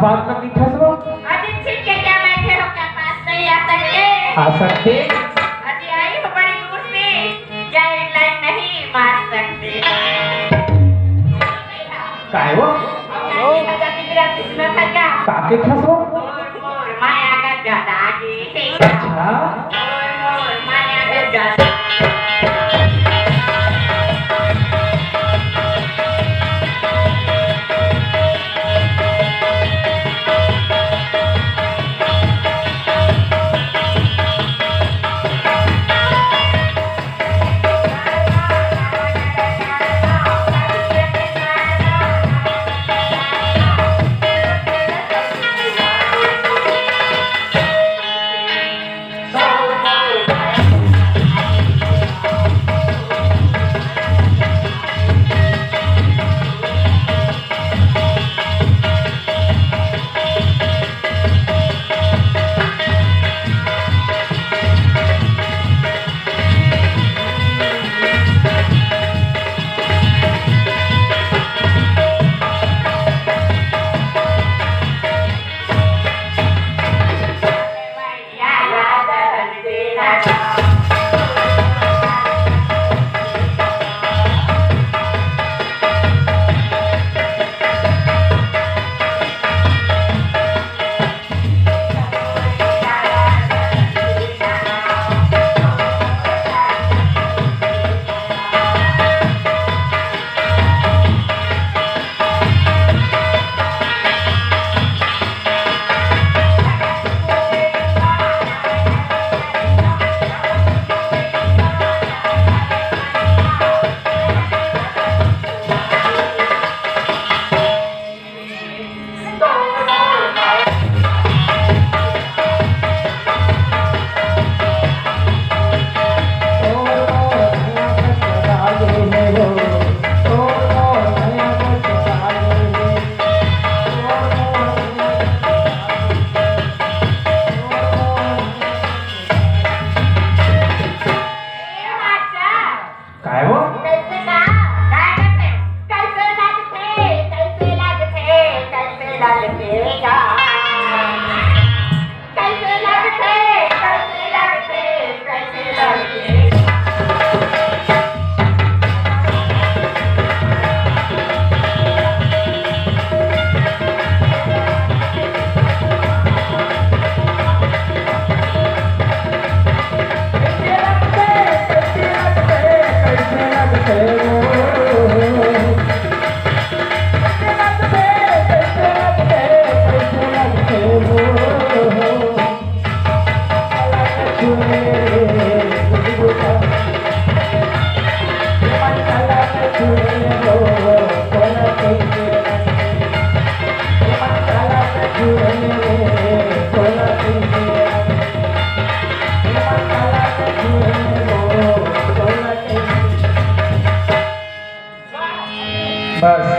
बात कर दिखा सब अजी ठीक है, क्या बैठे हो, क्या पास नहीं आ सकते? आ सकते अजी आई हो बड़ी दूर से, क्या एक लाइन नहीं मार सकते? काय वो काके था सब माया का गदागी अच्छा माया का गदा बस